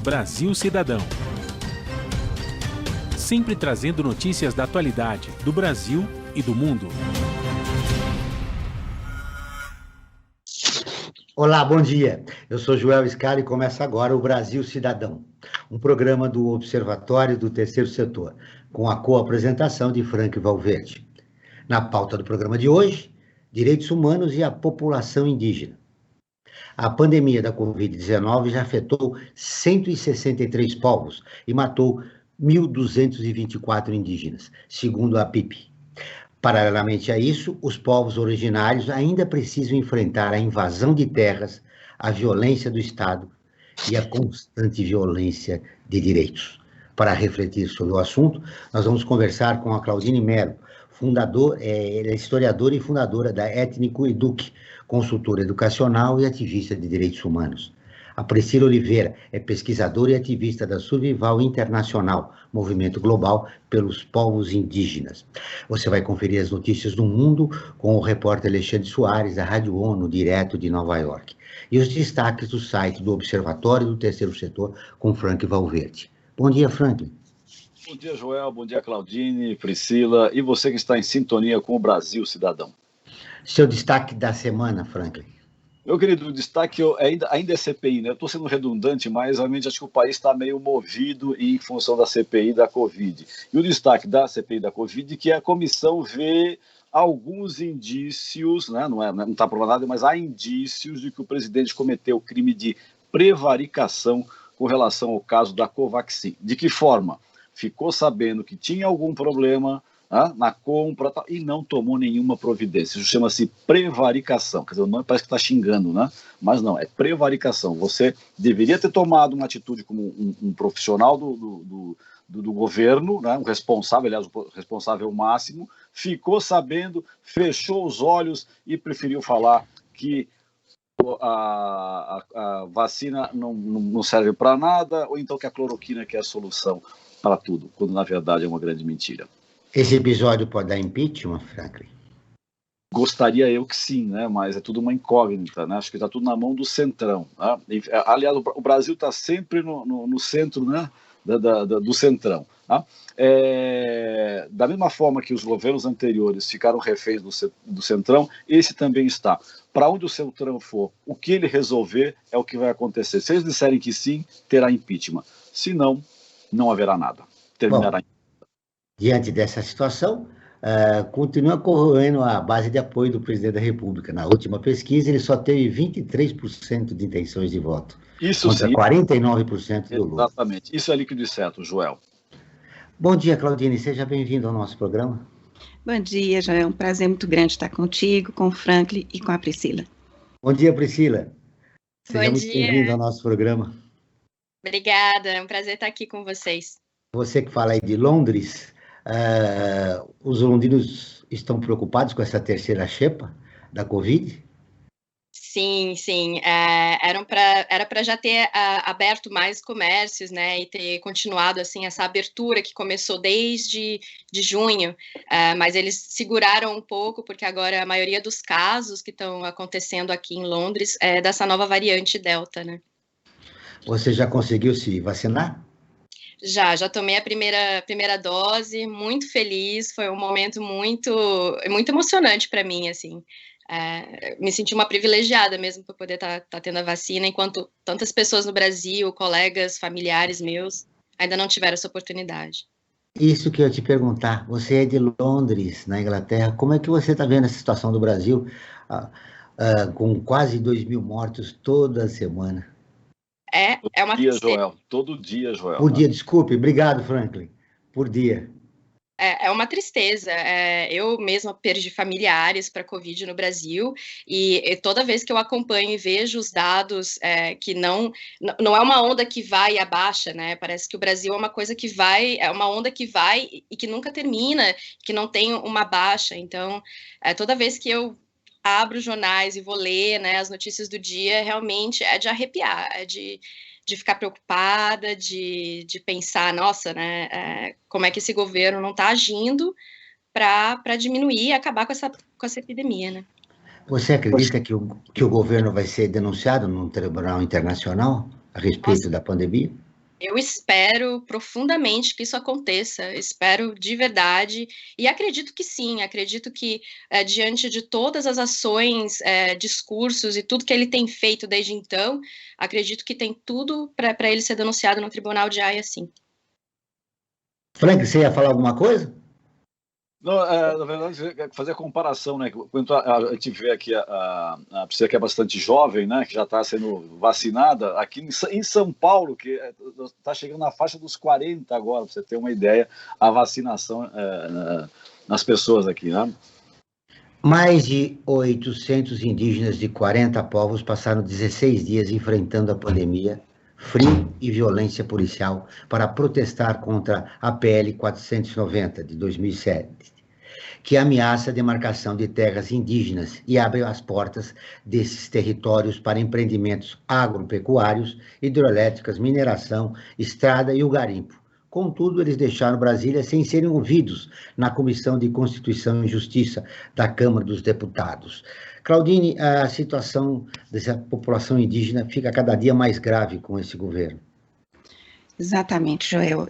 Brasil Cidadão. Sempre trazendo notícias da atualidade, do Brasil e do mundo. Olá, bom dia. Eu sou Joel Scala e começa agora o Brasil Cidadão, um programa do Observatório do Terceiro Setor, com a co-apresentação de Frank Valverde. Na pauta do programa de hoje, direitos humanos e a população indígena. A pandemia da Covid-19 já afetou 163 povos e matou 1.224 indígenas, segundo a PIP. Paralelamente a isso, os povos originários ainda precisam enfrentar a invasão de terras, a violência do Estado e a constante violência de direitos. Para refletir sobre o assunto, nós vamos conversar com a Claudine Mello, historiadora e fundadora da Étnico Eduque, consultora educacional e ativista de direitos humanos. A Priscila Oliveira é pesquisadora e ativista da Survival Internacional, movimento global pelos povos indígenas. Você vai conferir as notícias do mundo com o repórter Alexandre Soares, da Rádio ONU, direto de Nova York. E os destaques do site do Observatório do Terceiro Setor, com Frank Valverde. Bom dia, Frank. Bom dia, Joel. Bom dia, Claudine, Priscila. E você que está em sintonia com o Brasil Cidadão. Seu destaque da semana, Franklin. Meu querido, o destaque ainda é CPI, né? Eu estou sendo redundante, mas realmente acho que o país está meio movido em função da CPI da Covid. E o destaque da CPI da Covid é que a comissão vê alguns indícios, né? Não está provado nada, mas há indícios de que o presidente cometeu crime de prevaricação com relação ao caso da Covaxin. De que forma? Ficou sabendo que tinha algum problema na compra e não tomou nenhuma providência. Isso chama-se prevaricação. Quer dizer, o nome parece que está xingando, né? Mas não, é prevaricação. Você deveria ter tomado uma atitude como um profissional do governo, né? Um responsável, aliás, o responsável máximo, ficou sabendo, fechou os olhos e preferiu falar que a vacina não serve para nada, ou então que a cloroquina que é a solução para tudo, quando na verdade é uma grande mentira. Esse episódio pode dar impeachment, Franklin? Gostaria eu que sim, né? Mas é tudo uma incógnita, né? Acho que está tudo na mão do centrão. Né? Aliás, o Brasil está sempre no centro, né? Do centrão. Tá? Da mesma forma que os governos anteriores ficaram reféns do centrão, esse também está. Para onde o centrão for, o que ele resolver é o que vai acontecer. Se eles disserem que sim, terá impeachment. Se não, não haverá nada. Terminará. Bom, diante dessa situação, continua corroendo a base de apoio do presidente da República. Na última pesquisa, ele só teve 23% de intenções de voto, isso contra sim, 49% do Lula. Exatamente. Isso é líquido e certo, Joel. Bom dia, Claudine. Seja bem-vindo ao nosso programa. Bom dia, Joel. É um prazer muito grande estar contigo, com o Franklin e com a Priscila. Bom dia, Priscila. Seja muito bem-vindo ao nosso programa. Obrigada, é um prazer estar aqui com vocês. Você que fala aí de Londres, os londrinos estão preocupados com essa terceira cepa da Covid? Sim. Era para já ter aberto mais comércios, né, e ter continuado assim essa abertura que começou desde junho, mas eles seguraram um pouco porque agora a maioria dos casos que estão acontecendo aqui em Londres é dessa nova variante Delta, né? Você já conseguiu se vacinar? Já tomei a primeira dose, muito feliz, foi um momento muito emocionante para mim, assim. Me senti uma privilegiada mesmo por poder estar tendo a vacina, enquanto tantas pessoas no Brasil, colegas, familiares meus, ainda não tiveram essa oportunidade. Isso que eu ia te perguntar, você é de Londres, na Inglaterra, como é que você está vendo a situação do Brasil com quase 2.000 mortos toda semana? É uma tristeza. Todo dia, Joel. Por dia, desculpe, obrigado, Franklin, por dia. É uma tristeza. Eu mesma perdi familiares para a Covid no Brasil e toda vez que eu acompanho e vejo os dados que não é uma onda que vai e abaixa, né? Parece que o Brasil é uma coisa que vai, é uma onda que vai e que nunca termina, que não tem uma baixa. Então, toda vez que eu abro jornais e vou ler, né, as notícias do dia, realmente é de arrepiar, é de ficar preocupada, de pensar, nossa, né, como é que esse governo não está agindo para diminuir e acabar com essa epidemia, né? Você acredita que o governo vai ser denunciado num tribunal internacional a respeito da pandemia? Eu espero profundamente que isso aconteça, espero de verdade, e acredito que sim, acredito que diante de todas as ações, discursos e tudo que ele tem feito desde então, acredito que tem tudo para ele ser denunciado no Tribunal de Haia, sim. Frank, você ia falar alguma coisa? Não, na verdade, fazer a comparação, né? Quando a gente vê aqui a Priscila, que é bastante jovem, né? Que já está sendo vacinada, aqui em São Paulo, que está chegando na faixa dos 40 agora, para você ter uma ideia, a vacinação nas pessoas aqui, né? Mais de 800 indígenas de 40 povos passaram 16 dias enfrentando a pandemia, frio e violência policial para protestar contra a PL 490 de 2007, que ameaça a demarcação de terras indígenas e abre as portas desses territórios para empreendimentos agropecuários, hidrelétricas, mineração, estrada e o garimpo. Contudo, eles deixaram Brasília sem serem ouvidos na Comissão de Constituição e Justiça da Câmara dos Deputados. Claudine, a situação dessa população indígena fica cada dia mais grave com esse governo. Exatamente, Joel.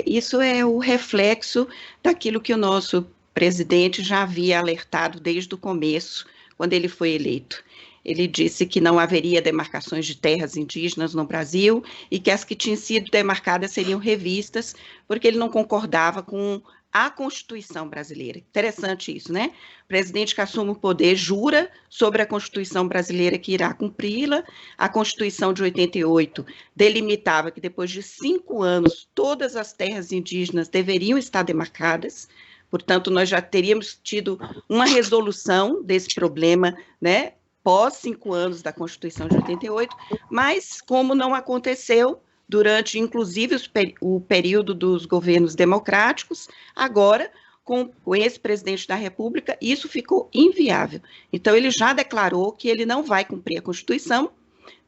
Isso é o reflexo daquilo que o nosso presidente já havia alertado desde o começo, quando ele foi eleito. Ele disse que não haveria demarcações de terras indígenas no Brasil e que as que tinham sido demarcadas seriam revistas, porque ele não concordava com a Constituição brasileira. Interessante isso, né? O presidente que assume o poder jura sobre a Constituição brasileira que irá cumpri-la. A Constituição de 88 delimitava que depois de 5 anos todas as terras indígenas deveriam estar demarcadas. Portanto, nós já teríamos tido uma resolução desse problema, né, pós 5 anos da Constituição de 88, mas como não aconteceu durante, inclusive, o período dos governos democráticos, agora, com esse presidente da República, isso ficou inviável. Então, ele já declarou que ele não vai cumprir a Constituição,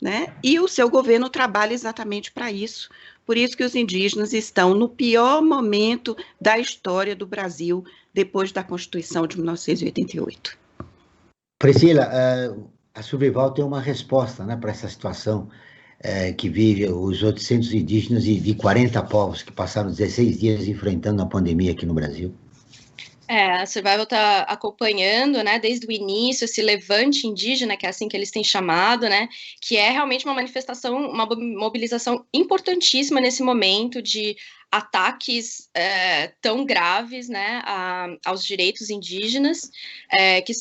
né, e o seu governo trabalha exatamente para isso. Por isso que os indígenas estão no pior momento da história do Brasil, depois da Constituição de 1988. Priscila, a Survival tem uma resposta, né, para essa situação que vive os 800 indígenas de 40 povos que passaram 16 dias enfrentando a pandemia aqui no Brasil. A Survival está acompanhando, né, desde o início, esse levante indígena, que é assim que eles têm chamado, né, que é realmente uma manifestação, uma mobilização importantíssima nesse momento de ataques tão graves, né, aos direitos indígenas, que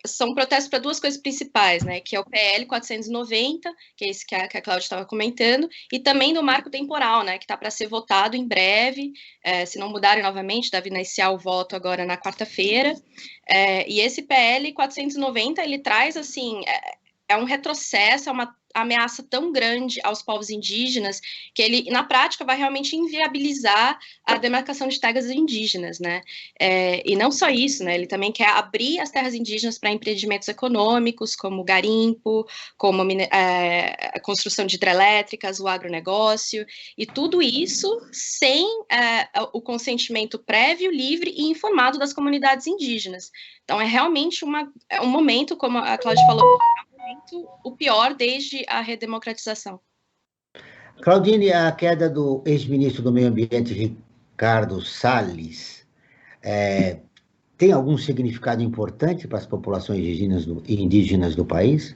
são protestos para duas coisas principais, né, que é o PL 490, que é esse que a Cláudia estava comentando, e também do marco temporal, né, que está para ser votado em breve, se não mudarem novamente, deve iniciar o voto agora na quarta-feira, e esse PL 490, ele traz, assim, é um retrocesso, é uma ameaça tão grande aos povos indígenas que ele, na prática, vai realmente inviabilizar a demarcação de terras indígenas, né? E não só isso, né? Ele também quer abrir as terras indígenas para empreendimentos econômicos, como garimpo, como a construção de hidrelétricas, o agronegócio, e tudo isso sem o consentimento prévio, livre e informado das comunidades indígenas. Então, é realmente um momento, como a Cláudia falou, o pior desde a redemocratização. Claudine, a queda do ex-ministro do Meio Ambiente, Ricardo Salles, tem algum significado importante para as populações indígenas do país?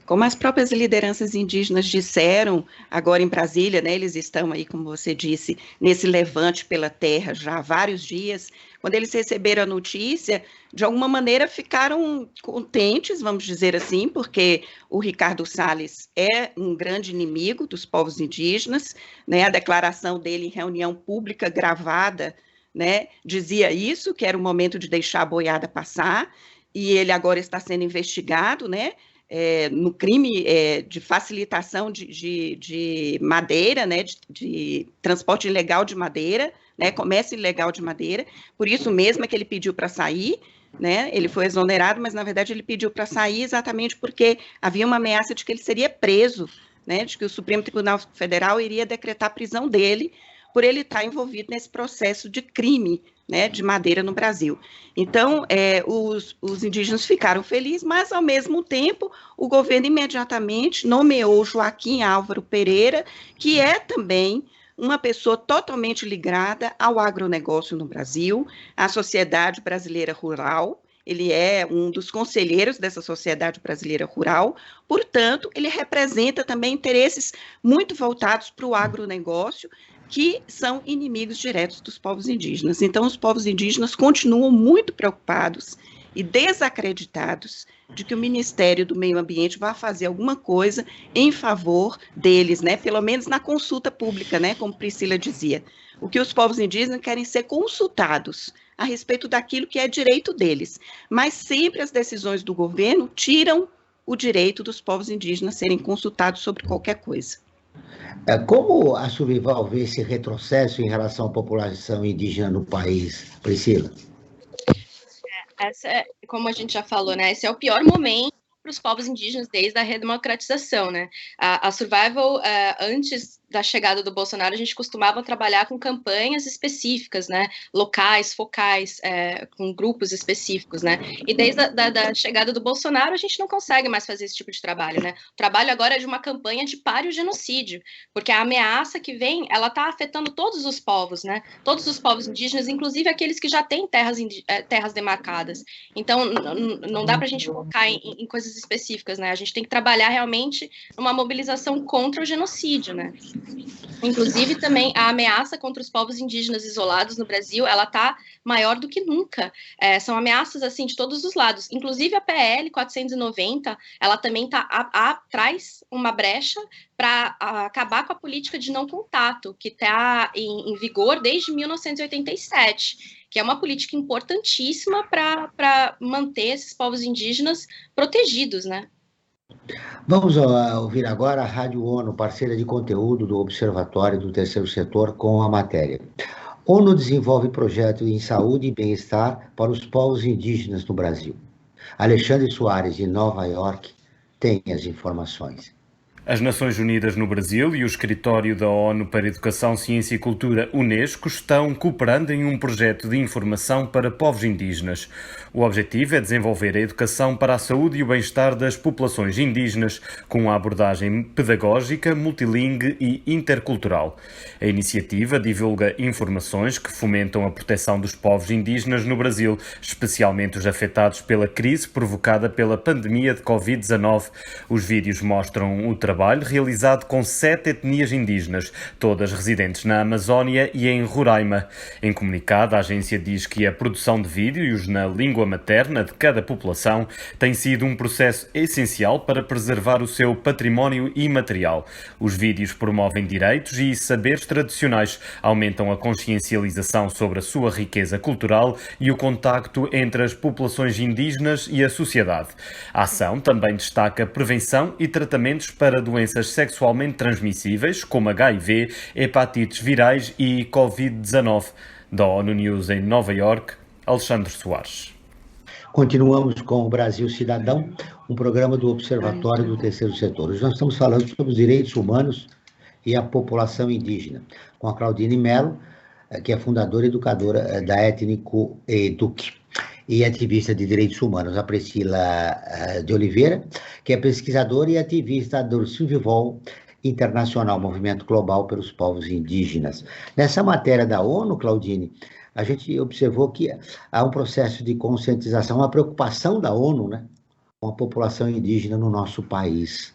Como as próprias lideranças indígenas disseram, agora em Brasília, né, eles estão aí, como você disse, nesse levante pela terra já há vários dias. Quando eles receberam a notícia, de alguma maneira ficaram contentes, vamos dizer assim, porque o Ricardo Salles é um grande inimigo dos povos indígenas, né, a declaração dele em reunião pública gravada, né, dizia isso, que era o momento de deixar a boiada passar, e ele agora está sendo investigado, né, no crime de facilitação de madeira, né, de transporte ilegal de madeira, né, comércio ilegal de madeira, por isso mesmo é que ele pediu para sair, né, ele foi exonerado, mas na verdade ele pediu para sair exatamente porque havia uma ameaça de que ele seria preso, né, de que o Supremo Tribunal Federal iria decretar a prisão dele, por ele estar envolvido nesse processo de crime, né, de madeira no Brasil. Então, os indígenas ficaram felizes, mas, ao mesmo tempo, o governo imediatamente nomeou Joaquim Álvaro Pereira, que é também uma pessoa totalmente ligada ao agronegócio no Brasil, à Sociedade Brasileira Rural. Ele é um dos conselheiros dessa Sociedade Brasileira Rural, portanto, ele representa também interesses muito voltados para o agronegócio, que são inimigos diretos dos povos indígenas. Então, os povos indígenas continuam muito preocupados e desacreditados de que o Ministério do Meio Ambiente vai fazer alguma coisa em favor deles, né? Pelo menos na consulta pública, né? Como Priscila dizia. O que os povos indígenas querem ser consultados a respeito daquilo que é direito deles, mas sempre as decisões do governo tiram o direito dos povos indígenas serem consultados sobre qualquer coisa. Como a Survival vê esse retrocesso em relação à população indígena no país, Priscila? Como a gente já falou, né? Esse é o pior momento para os povos indígenas desde a redemocratização, né? A Survival, antes da chegada do Bolsonaro, a gente costumava trabalhar com campanhas específicas, né? Locais, focais, com grupos específicos, né? E desde a chegada do Bolsonaro, a gente não consegue mais fazer esse tipo de trabalho, né? O trabalho agora é de uma campanha de pare o genocídio, porque a ameaça que vem, ela está afetando todos os povos, né? Todos os povos indígenas, inclusive aqueles que já têm terras demarcadas. Então, não dá para a gente focar em coisas específicas, né? A gente tem que trabalhar realmente numa mobilização contra o genocídio, né? Inclusive, também, a ameaça contra os povos indígenas isolados no Brasil, ela está maior do que nunca. São ameaças, assim, de todos os lados. Inclusive, a PL 490, ela também traz uma brecha para acabar com a política de não contato, que está em vigor desde 1987, que é uma política importantíssima para manter esses povos indígenas protegidos, né? Vamos ouvir agora a Rádio ONU, parceira de conteúdo do Observatório do Terceiro Setor, com a matéria. ONU desenvolve projeto em saúde e bem-estar para os povos indígenas no Brasil. Alexandre Soares, de Nova York, tem as informações. As Nações Unidas no Brasil e o Escritório da ONU para Educação, Ciência e Cultura, Unesco, estão cooperando em um projeto de informação para povos indígenas. O objetivo é desenvolver a educação para a saúde e o bem-estar das populações indígenas, com uma abordagem pedagógica, multilingue e intercultural. A iniciativa divulga informações que fomentam a proteção dos povos indígenas no Brasil, especialmente os afetados pela crise provocada pela pandemia de Covid-19. Os vídeos mostram o trabalho realizado com 7 etnias indígenas, todas residentes na Amazónia e em Roraima. Em comunicado, a agência diz que a produção de vídeos na língua materna de cada população tem sido um processo essencial para preservar o seu património imaterial. Os vídeos promovem direitos e saberes tradicionais, aumentam a consciencialização sobre a sua riqueza cultural e o contacto entre as populações indígenas e a sociedade. A ação também destaca prevenção e tratamentos para doenças sexualmente transmissíveis, como HIV, hepatites virais e Covid-19. Da ONU News em Nova York, Alexandre Soares. Continuamos com o Brasil Cidadão, um programa do Observatório do Terceiro Setor. Hoje nós estamos falando sobre os direitos humanos e a população indígena, com a Claudine Mello, que é fundadora e educadora da Étnico Eduque, e ativista de direitos humanos, a Priscila de Oliveira, que é pesquisadora e ativista do Survival Internacional, Movimento Global pelos Povos Indígenas. Nessa matéria da ONU, Claudine, a gente observou que há um processo de conscientização, uma preocupação da ONU, né, com a população indígena no nosso país.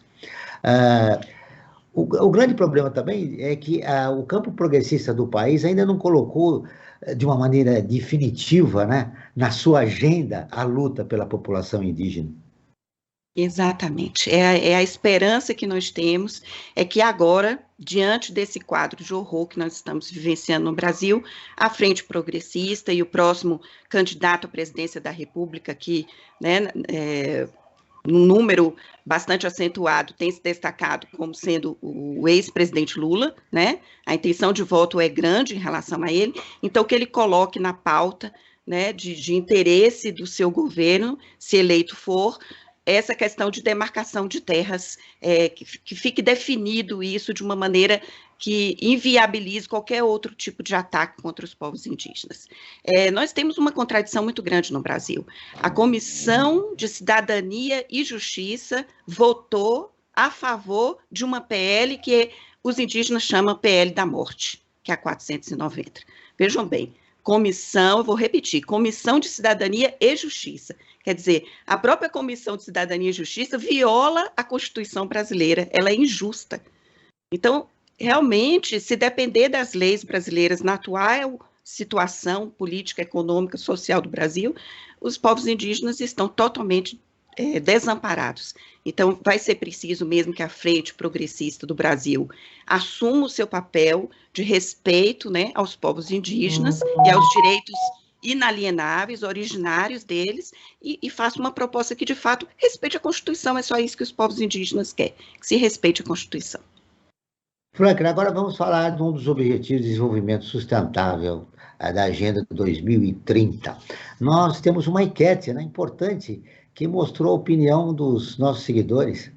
O grande problema também é que o campo progressista do país ainda não colocou de uma maneira definitiva, né, na sua agenda a luta pela população indígena. Exatamente. É a esperança que nós temos, é que agora, diante desse quadro de horror que nós estamos vivenciando no Brasil, a Frente Progressista e o próximo candidato à presidência da República, que, né, num número bastante acentuado, tem se destacado como sendo o ex-presidente Lula, né? A intenção de voto é grande em relação a ele, então que ele coloque na pauta, né, de interesse do seu governo, se eleito for, essa questão de demarcação de terras, que fique definido isso de uma maneira que inviabilize qualquer outro tipo de ataque contra os povos indígenas. Nós temos uma contradição muito grande no Brasil. A Comissão de Cidadania e Justiça votou a favor de uma PL que os indígenas chamam PL da morte, que é a 490. Vejam bem, eu vou repetir, Comissão de Cidadania e Justiça. Quer dizer, a própria Comissão de Cidadania e Justiça viola a Constituição brasileira, ela é injusta. Então, realmente, se depender das leis brasileiras na atual situação política, econômica, social do Brasil, os povos indígenas estão totalmente desamparados. Então, vai ser preciso mesmo que a Frente Progressista do Brasil assuma o seu papel de respeito, né, aos povos indígenas e aos direitos inalienáveis, originários deles, e faça uma proposta que, de fato, respeite a Constituição. É só isso que os povos indígenas querem, que se respeite a Constituição. Franklin, agora vamos falar de um dos Objetivos de Desenvolvimento Sustentável da Agenda 2030. Nós temos uma enquete, né, importante, que mostrou a opinião dos nossos seguidores.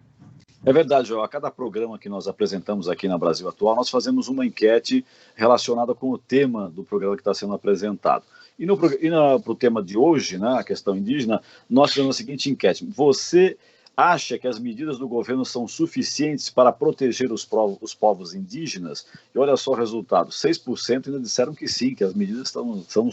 É verdade, Joel. A cada programa que nós apresentamos aqui na Brasil Atual, nós fazemos uma enquete relacionada com o tema do programa que está sendo apresentado. E para o tema de hoje, né, a questão indígena, nós fizemos a seguinte enquete. Você acha que as medidas do governo são suficientes para proteger os povos indígenas? E olha só o resultado, 6% ainda disseram que sim, que as medidas são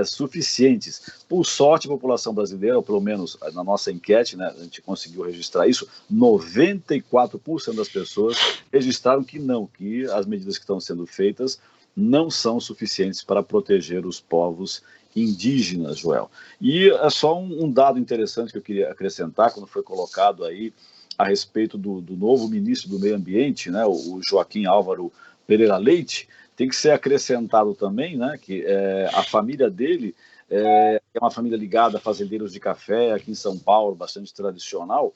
suficientes. Por sorte, a população brasileira, ou pelo menos na nossa enquete, né, a gente conseguiu registrar isso, 94% das pessoas registraram que não, que as medidas que estão sendo feitas não são suficientes para proteger os povos indígenas, Joel. E é só um dado interessante que eu queria acrescentar, quando foi colocado aí a respeito do novo ministro do Meio Ambiente, né, o Joaquim Álvaro Pereira Leite, tem que ser acrescentado também, né, que a família dele é uma família ligada a fazendeiros de café aqui em São Paulo, bastante tradicional,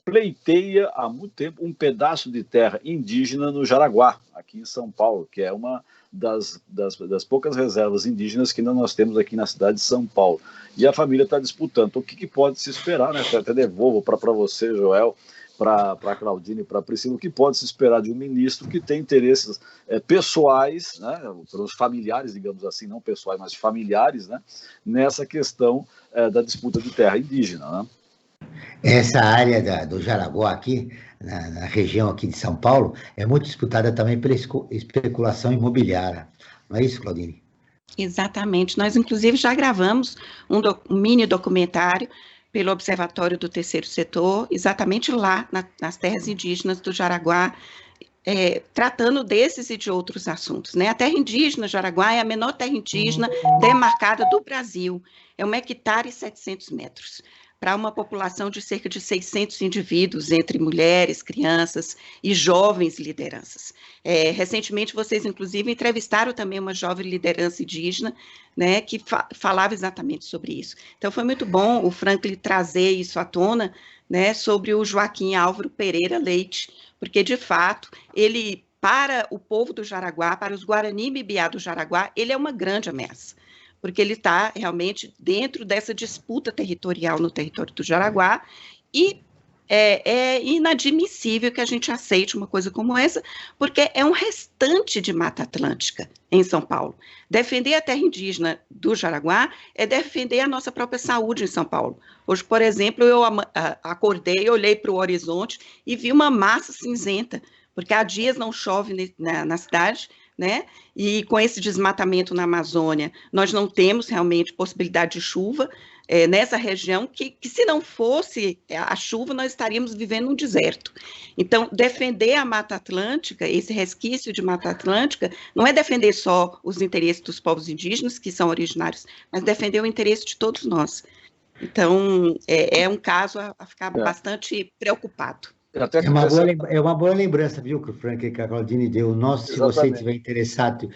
pleiteia há muito tempo um pedaço de terra indígena no Jaraguá, aqui em São Paulo, que é uma das poucas reservas indígenas que nós temos aqui na cidade de São Paulo. E a família está disputando. Então, o que pode se esperar, né? Eu até devolvo para você, Joel, para a Claudine e para a Priscila, o que pode se esperar de um ministro que tem interesses pessoais, né, pelos familiares, digamos assim, não pessoais, mas familiares, né, nessa questão da disputa de terra indígena, né? Essa área do Jaraguá aqui, na região aqui de São Paulo, é muito disputada também pela especulação imobiliária. Não é isso, Claudine? Exatamente. Nós, inclusive, já gravamos um mini documentário pelo Observatório do Terceiro Setor, exatamente lá nas terras indígenas do Jaraguá, tratando desses e de outros assuntos, né? A terra indígena Jaraguá é a menor terra indígena demarcada do Brasil, é 1,7 hectares, para uma população de cerca de 600 indivíduos, entre mulheres, crianças e jovens lideranças. Recentemente, vocês, inclusive, entrevistaram também uma jovem liderança indígena, né, que falava exatamente sobre isso. Então, foi muito bom o Franklin trazer isso à tona, né, sobre o Joaquim Álvaro Pereira Leite, porque, de fato, ele, para o povo do Jaraguá, para os Guarani Mibiá do Jaraguá, ele é uma grande ameaça, porque ele está realmente dentro dessa disputa territorial no território do Jaraguá, e é inadmissível que a gente aceite uma coisa como essa, porque é um restante de Mata Atlântica em São Paulo. Defender a terra indígena do Jaraguá é defender a nossa própria saúde em São Paulo. Hoje, por exemplo, eu acordei, olhei para o horizonte e vi uma massa cinzenta, porque há dias não chove na cidade, né? E com esse desmatamento na Amazônia, nós não temos realmente possibilidade de chuva nessa região, que se não fosse a chuva, nós estaríamos vivendo um deserto. Então, defender a Mata Atlântica, esse resquício de Mata Atlântica, não é defender só os interesses dos povos indígenas, que são originários, mas defender o interesse de todos nós. Então, é um caso a ficar bastante preocupado. É uma boa lembrança, viu, Frank, que a Claudine deu. Se você estiver interessado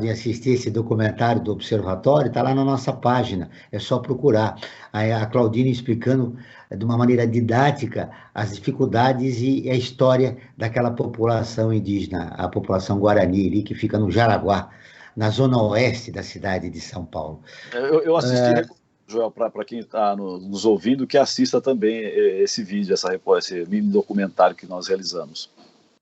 em assistir esse documentário do Observatório, está lá na nossa página, é só procurar. A Claudine explicando de uma maneira didática as dificuldades e a história daquela população indígena, a população Guarani, ali, que fica no Jaraguá, na zona oeste da cidade de São Paulo. Eu assisti... Joel, para quem está nos ouvindo, que assista também esse vídeo, esse mini documentário que nós realizamos.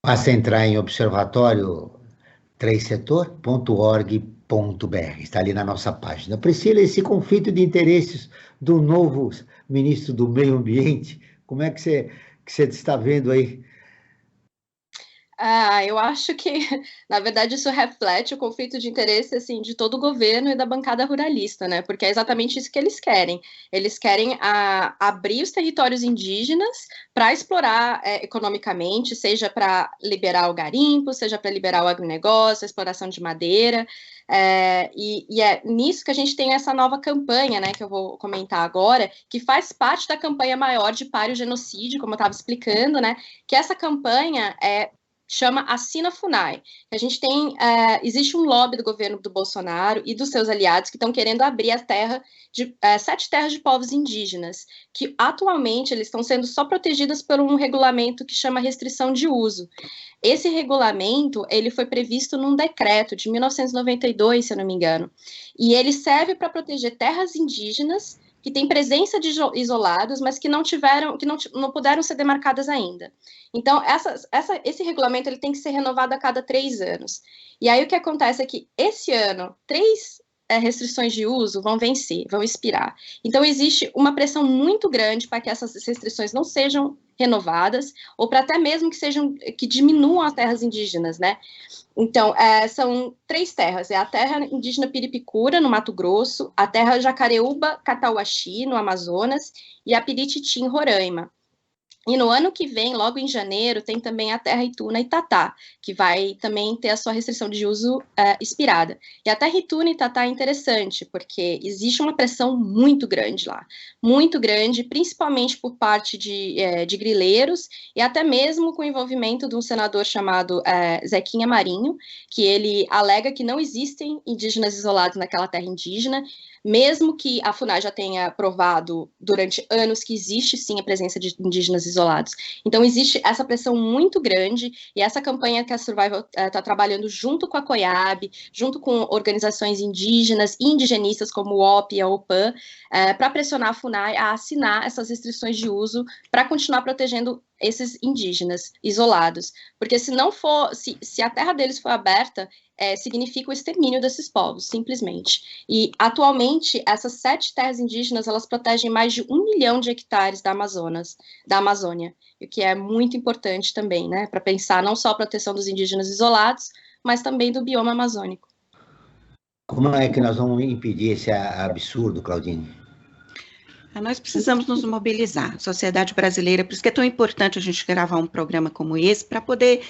Basta entrar em observatório3setor.org.br, está ali na nossa página. Priscila, esse conflito de interesses do novo ministro do Meio Ambiente, como é que você está vendo aí? Eu acho que, na verdade, isso reflete o conflito de interesse, assim, de todo o governo e da bancada ruralista, né? Porque é exatamente isso que eles querem. Eles querem abrir os territórios indígenas para explorar economicamente, seja para liberar o garimpo, seja para liberar o agronegócio, a exploração de madeira. E é nisso que a gente tem essa nova campanha, né, que eu vou comentar agora, que faz parte da campanha maior de pare o genocídio, como eu estava explicando, né? Que essa campanha chama Assina FUNAI. A gente tem, existe um lobby do governo do Bolsonaro e dos seus aliados que estão querendo abrir a terra de 7 terras de povos indígenas, que atualmente eles estão sendo só protegidas por um regulamento que chama restrição de uso. Esse regulamento, ele foi previsto num decreto de 1992, se eu não me engano, e ele serve para proteger terras indígenas que têm presença de isolados, mas que não puderam ser demarcadas ainda. Então, esse regulamento ele tem que ser renovado a cada 3 anos. E aí o que acontece é que esse ano, 3 restrições de uso vão vencer, vão expirar. Então, existe uma pressão muito grande para que essas restrições não sejam renovadas, ou para até mesmo que diminuam as terras indígenas, né? Então, são 3 terras, a terra indígena Piripicura, no Mato Grosso, a terra Jacareúba-Catauaxi, no Amazonas, e a Pirititi, em Roraima. E no ano que vem, logo em janeiro, tem também a terra Ituna-Itatá, que vai também ter a sua restrição de uso expirada. E a terra Ituna-Itatá é interessante, porque existe uma pressão muito grande lá, muito grande, principalmente por parte de grileiros, e até mesmo com o envolvimento de um senador chamado Zequinha Marinho, que ele alega que não existem indígenas isolados naquela terra indígena, mesmo que a FUNAI já tenha provado durante anos que existe sim a presença de indígenas isolados. Então existe essa pressão muito grande, e essa campanha que a Survival está trabalhando junto com a COIAB, junto com organizações indígenas e indigenistas como o OP e a OPAN, para pressionar a FUNAI a assinar essas restrições de uso para continuar protegendo esses indígenas isolados, porque se a terra deles for aberta, significa o extermínio desses povos, simplesmente. E, atualmente, essas 7 terras indígenas, elas protegem mais de 1 milhão de hectares da Amazônia, o que é muito importante também, né, para pensar não só a proteção dos indígenas isolados, mas também do bioma amazônico. Como é que nós vamos impedir esse absurdo, Claudine? Nós precisamos nos mobilizar, a sociedade brasileira, por isso que é tão importante a gente gravar um programa como esse, para poder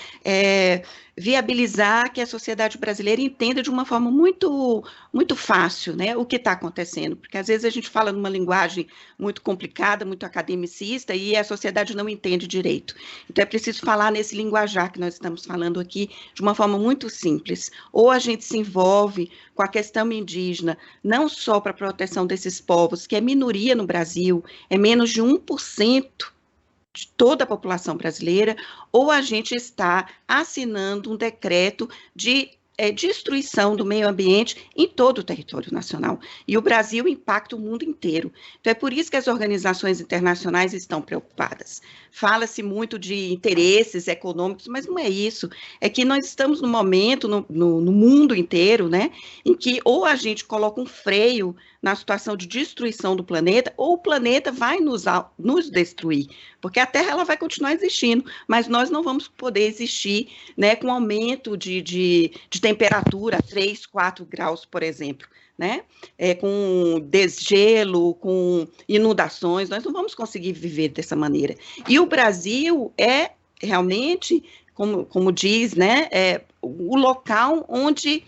viabilizar que a sociedade brasileira entenda de uma forma muito, muito fácil, né, o que está acontecendo, porque às vezes a gente fala numa linguagem muito complicada, muito academicista, e a sociedade não entende direito. Então é preciso falar nesse linguajar que nós estamos falando aqui, de uma forma muito simples. Ou a gente se envolve com a questão indígena, não só para a proteção desses povos, que é minoria no Brasil, é menos de 1% de toda a população brasileira, ou a gente está assinando um decreto de destruição do meio ambiente em todo o território nacional. E o Brasil impacta o mundo inteiro. Então, é por isso que as organizações internacionais estão preocupadas. Fala-se muito de interesses econômicos, mas não é isso. É que nós estamos num momento, no mundo inteiro, né, em que ou a gente coloca um freio na situação de destruição do planeta, ou o planeta vai nos destruir, porque a Terra ela vai continuar existindo, mas nós não vamos poder existir, né, com aumento de temperatura, 3, 4 graus, por exemplo, né, com desgelo, com inundações, nós não vamos conseguir viver dessa maneira. E o Brasil é realmente, como diz, né, o local onde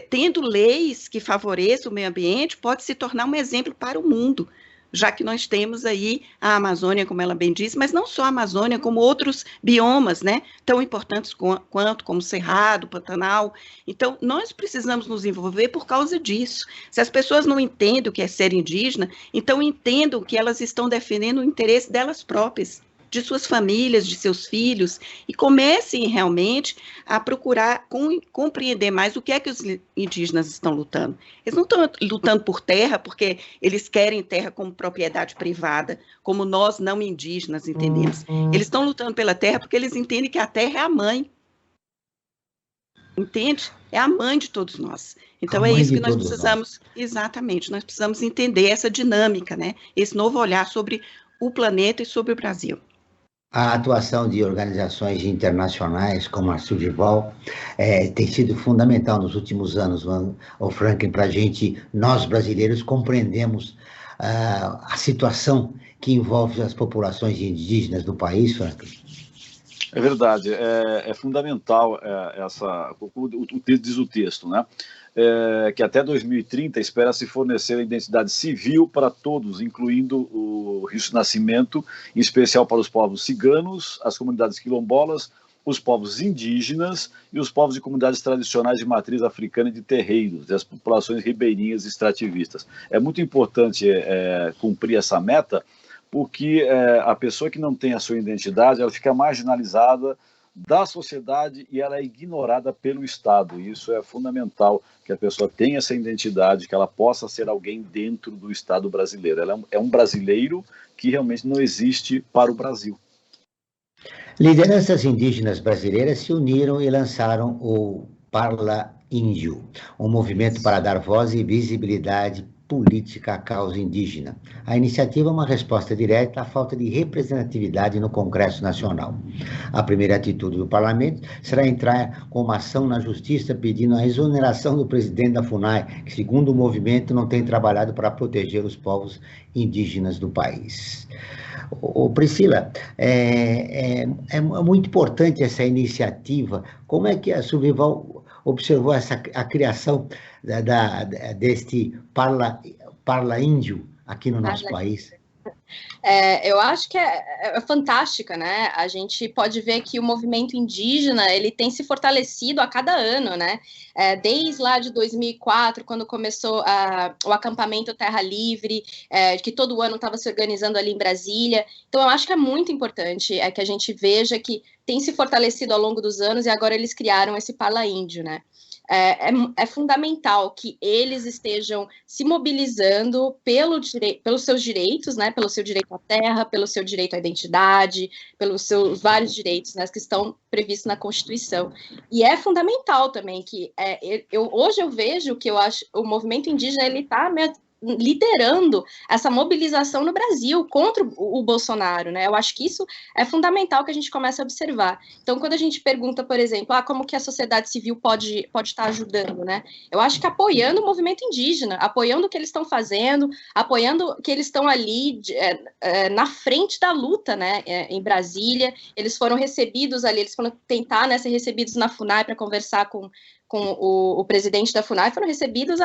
tendo leis que favoreçam o meio ambiente, pode se tornar um exemplo para o mundo, já que nós temos aí a Amazônia, como ela bem disse, mas não só a Amazônia, como outros biomas, né, tão importantes quanto, como Cerrado, Pantanal. Então, nós precisamos nos envolver por causa disso. Se as pessoas não entendem o que é ser indígena, então entendam que elas estão defendendo o interesse delas próprias. de suas famílias, de seus filhos, e comecem realmente a procurar compreender mais o que é que os indígenas estão lutando. Eles não estão lutando por terra porque eles querem terra como propriedade privada, como nós não indígenas entendemos. Eles estão lutando pela terra porque eles entendem que a terra é a mãe. Entende? É a mãe de todos nós. Então é isso que nós precisamos, exatamente, nós precisamos entender essa dinâmica, né? Esse novo olhar sobre o planeta e sobre o Brasil. A atuação de organizações internacionais como a Survival tem sido fundamental nos últimos anos, o Franklin, para a gente, nós brasileiros, compreendemos a situação que envolve as populações indígenas do país, Franklin. É verdade, é fundamental diz o texto, né? Que até 2030 espera-se fornecer a identidade civil para todos, incluindo o registro de nascimento, em especial para os povos ciganos, as comunidades quilombolas, os povos indígenas e os povos de comunidades tradicionais de matriz africana e de terreiros, e as populações ribeirinhas e extrativistas. É muito importante cumprir essa meta, porque a pessoa que não tem a sua identidade, ela fica marginalizada da sociedade e ela é ignorada pelo Estado. E isso é fundamental, que a pessoa tenha essa identidade, que ela possa ser alguém dentro do Estado brasileiro. Ela é um brasileiro que realmente não existe para o Brasil. Lideranças indígenas brasileiras se uniram e lançaram o Parla Índio, um movimento para dar voz e visibilidade política à causa indígena. A iniciativa é uma resposta direta à falta de representatividade no Congresso Nacional. A primeira atitude do Parlamento será entrar com uma ação na Justiça pedindo a exoneração do presidente da FUNAI, que, segundo o movimento, não tem trabalhado para proteger os povos indígenas do país. Priscila, é muito importante essa iniciativa. Como é que a Survival observou a criação deste Parla Índio aqui no nosso país? Eu acho que é fantástica, né? A gente pode ver que o movimento indígena, ele tem se fortalecido a cada ano, né? Desde lá de 2004, quando começou o acampamento Terra Livre, que todo ano estava se organizando ali em Brasília. Então, eu acho que é muito importante que a gente veja que tem se fortalecido ao longo dos anos e agora eles criaram esse Parla Índio, né? É fundamental que eles estejam se mobilizando pelos seus direitos, né, pelo seu direito à terra, pelo seu direito à identidade, pelos seus vários direitos, né, que estão previstos na Constituição. E é fundamental também que hoje eu vejo que o movimento indígena ele está liderando essa mobilização no Brasil contra o Bolsonaro, né? Eu acho que isso é fundamental que a gente comece a observar. Então, quando a gente pergunta, por exemplo, como que a sociedade civil pode estar ajudando, né? Eu acho que apoiando o movimento indígena, apoiando o que eles estão fazendo, apoiando que eles estão ali na frente da luta, né? Em Brasília, eles foram recebidos ali, eles foram tentar, né, ser recebidos na FUNAI para conversar com o presidente da FUNAI, foram recebidos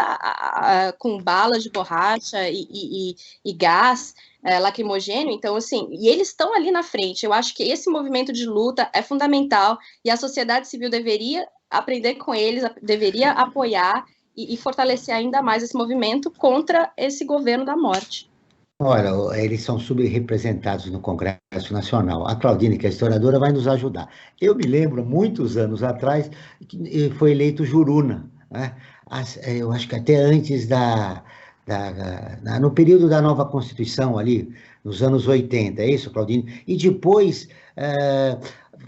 com balas de borracha e gás lacrimogêneo. Então, assim, e eles estão ali na frente. Eu acho que esse movimento de luta é fundamental e a sociedade civil deveria aprender com eles, deveria apoiar e fortalecer ainda mais esse movimento contra esse governo da morte. Olha, eles são subrepresentados no Congresso Nacional. A Claudine, que é historiadora, vai nos ajudar. Eu me lembro, muitos anos atrás, que foi eleito Juruna, né? Eu acho que até antes no período da nova Constituição ali, nos anos 80, é isso, Claudine? E depois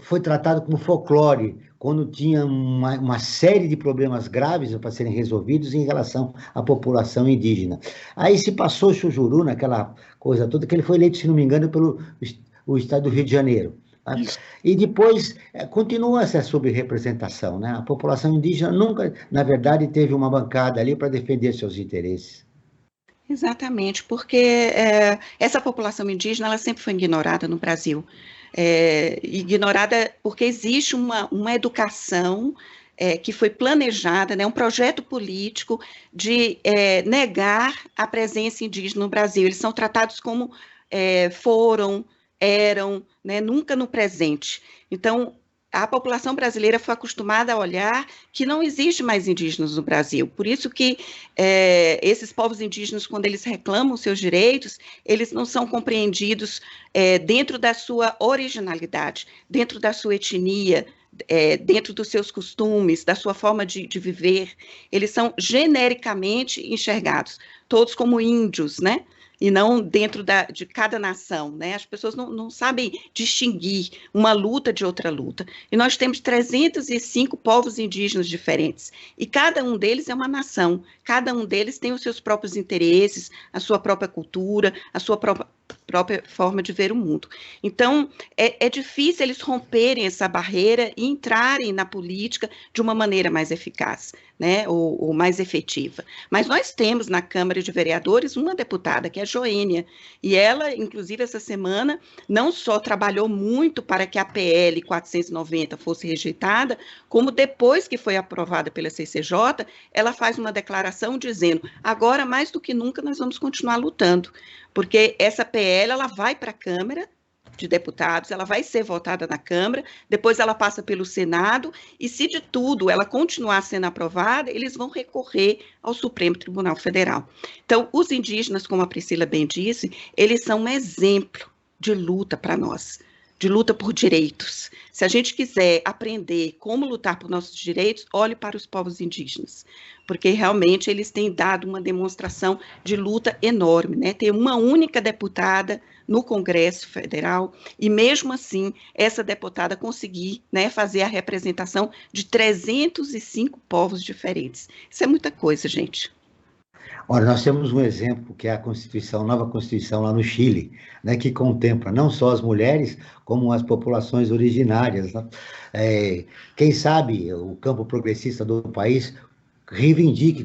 foi tratado como folclore, quando tinha uma série de problemas graves para serem resolvidos em relação à população indígena. Aí se passou o Juruna, aquela coisa toda, que ele foi eleito, se não me engano, pelo o estado do Rio de Janeiro. Tá? E depois continua essa subrepresentação, né? A população indígena nunca, na verdade, teve uma bancada ali para defender seus interesses. Exatamente, porque essa população indígena ela sempre foi ignorada no Brasil. Ignorada porque existe uma educação que foi planejada, né, um projeto político de negar a presença indígena no Brasil. Eles são tratados como eram, né, nunca no presente. Então, a população brasileira foi acostumada a olhar que não existe mais indígenas no Brasil. Por isso que esses povos indígenas, quando eles reclamam seus direitos, eles não são compreendidos dentro da sua originalidade, dentro da sua etnia, dentro dos seus costumes, da sua forma de viver. Eles são genericamente enxergados, todos como índios, né? E não dentro de cada nação, né? As pessoas não sabem distinguir uma luta de outra luta. E nós temos 305 povos indígenas diferentes, e cada um deles é uma nação, cada um deles tem os seus próprios interesses, a sua própria cultura, a sua própria forma de ver o mundo. Então, é difícil eles romperem essa barreira e entrarem na política de uma maneira mais eficaz, né, ou mais efetiva. Mas nós temos na Câmara de Vereadores uma deputada, que é a Joênia, e ela, inclusive, essa semana, não só trabalhou muito para que a PL 490 fosse rejeitada, como depois que foi aprovada pela CCJ, ela faz uma declaração dizendo, agora, mais do que nunca, nós vamos continuar lutando, porque essa PL, ela vai para a Câmara de Deputados, ela vai ser votada na Câmara, depois ela passa pelo Senado, e se de tudo ela continuar sendo aprovada, eles vão recorrer ao Supremo Tribunal Federal. Então, os indígenas, como a Priscila bem disse, eles são um exemplo de luta para nós, de luta por direitos. Se a gente quiser aprender como lutar por nossos direitos, olhe para os povos indígenas, porque realmente eles têm dado uma demonstração de luta enorme, né? Tem uma única deputada no Congresso Federal, e mesmo assim, essa deputada conseguir, né, fazer a representação de 305 povos diferentes. Isso é muita coisa, gente. Ora, nós temos um exemplo que é a Constituição, nova Constituição lá no Chile, né, que contempla não só as mulheres, como as populações originárias, né? Quem sabe o campo progressista do país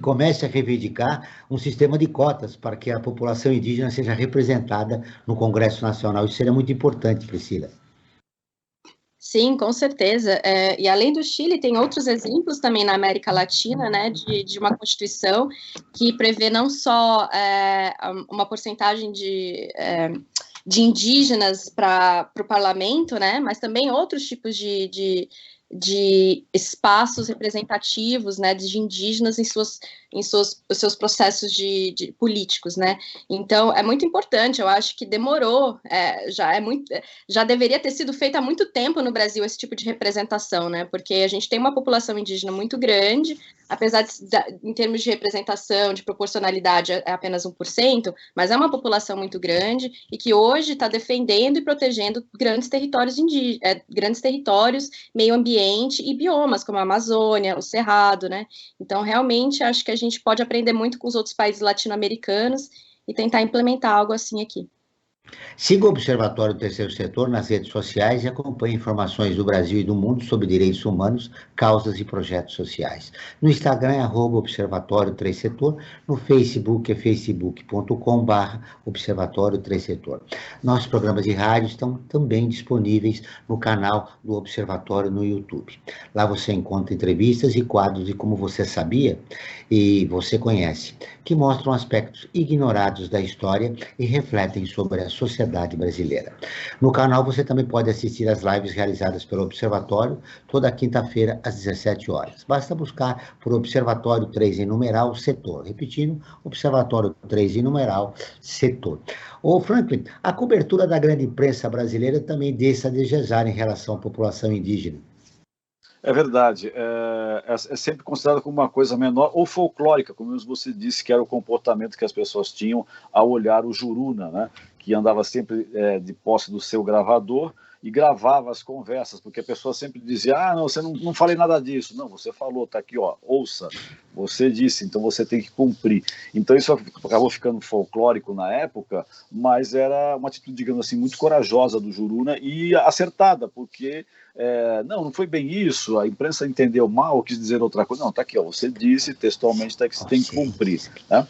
comece a reivindicar um sistema de cotas para que a população indígena seja representada no Congresso Nacional. Isso seria muito importante, Priscila. Sim, com certeza. E além do Chile, tem outros exemplos também na América Latina, né, de uma Constituição que prevê não só uma porcentagem de indígenas para o parlamento, né, mas também outros tipos de espaços representativos, né, de indígenas em seus processos de políticos, né. Então é muito importante. Eu acho que demorou, já deveria ter sido feito há muito tempo no Brasil esse tipo de representação, né, porque a gente tem uma população indígena muito grande, apesar em termos de representação, de proporcionalidade é apenas 1%, mas é uma população muito grande e que hoje está defendendo e protegendo grandes territórios meio ambiente e biomas, como a Amazônia, o Cerrado, né? Então, realmente, acho que a gente pode aprender muito com os outros países latino-americanos e tentar implementar algo assim aqui. Siga o Observatório do Terceiro Setor nas redes sociais e acompanhe informações do Brasil e do mundo sobre direitos humanos, causas e projetos sociais. No Instagram é @Observatório 3 Setor, no Facebook é facebook.com/Observatório 3 Setor. Nossos programas de rádio estão também disponíveis no canal do Observatório no YouTube. Lá você encontra entrevistas e quadros de Como Você Sabia e Você Conhece, que mostram aspectos ignorados da história e refletem sobre a sociedade brasileira. No canal você também pode assistir às lives realizadas pelo Observatório toda quinta-feira às 17 horas. Basta buscar por Observatório 3 em numeral Setor. Repetindo, Observatório 3 em numeral Setor. Ô Franklin, a cobertura da grande imprensa brasileira também deixa a desejar em relação à população indígena. É verdade, é sempre considerado como uma coisa menor ou folclórica, como você disse, que era o comportamento que as pessoas tinham ao olhar o Juruna, né, que andava sempre de posse do seu gravador e gravava as conversas, porque a pessoa sempre dizia, não, você não falei nada disso. Não, você falou, tá aqui, ó, ouça, você disse, então você tem que cumprir. Então isso acabou ficando folclórico na época, mas era uma atitude, digamos assim, muito corajosa do Juruna e acertada, porque não foi bem isso, a imprensa entendeu mal, quis dizer outra coisa. Não, tá aqui, ó, você disse textualmente que você tem que cumprir, né?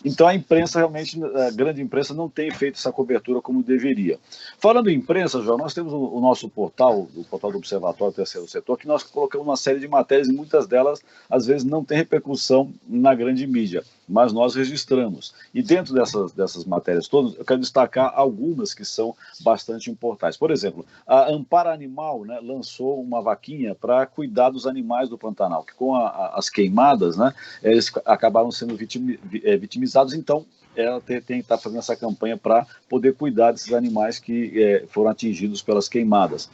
Então a imprensa realmente, a grande imprensa não tem feito essa cobertura como deveria. Falando em imprensa, João, nós temos o nosso portal, o portal do Observatório Terceiro Setor, que nós colocamos uma série de matérias e muitas delas, às vezes, não têm repercussão na grande mídia. mas nós registramos. E dentro dessas matérias todas, eu quero destacar algumas que são bastante importantes. Por exemplo, a Amparo Animal, né, lançou uma vaquinha para cuidar dos animais do Pantanal, que com as queimadas, né, eles acabaram sendo vitimizados, então ela tem que estar fazendo essa campanha para poder cuidar desses animais que foram atingidos pelas queimadas.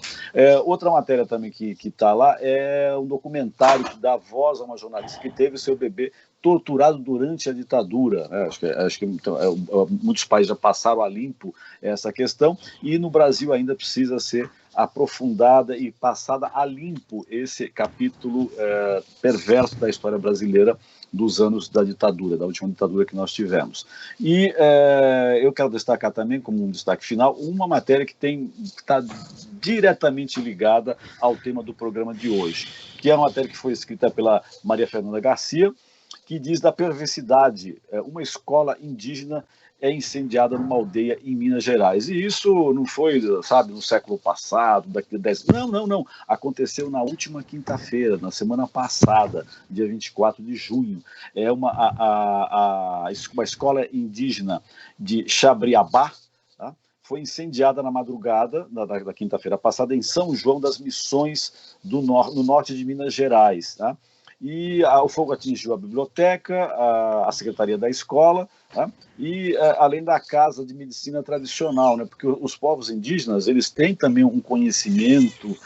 Outra matéria também que está lá é um documentário que dá voz a uma jornalista que teve seu bebê torturado durante a ditadura. Acho que muitos países já passaram a limpo essa questão, e no Brasil ainda precisa ser aprofundada e passada a limpo esse capítulo perverso da história brasileira dos anos da ditadura, da última ditadura que nós tivemos. E eu quero destacar também, como um destaque final, uma matéria que está diretamente ligada ao tema do programa de hoje, que é uma matéria que foi escrita pela Maria Fernanda Garcia, que diz da perversidade. Uma escola indígena é incendiada numa aldeia em Minas Gerais. E isso não foi, sabe, no século passado, daqui a 10... Não. Aconteceu na última quinta-feira, na semana passada, dia 24 de junho. É uma escola indígena de Chabriabá, tá? Foi incendiada na madrugada da quinta-feira passada em São João das Missões, no norte de Minas Gerais, tá? E o fogo atingiu a biblioteca, a secretaria da escola, tá? E além da casa de medicina tradicional, né? Porque os povos indígenas, eles têm também um conhecimento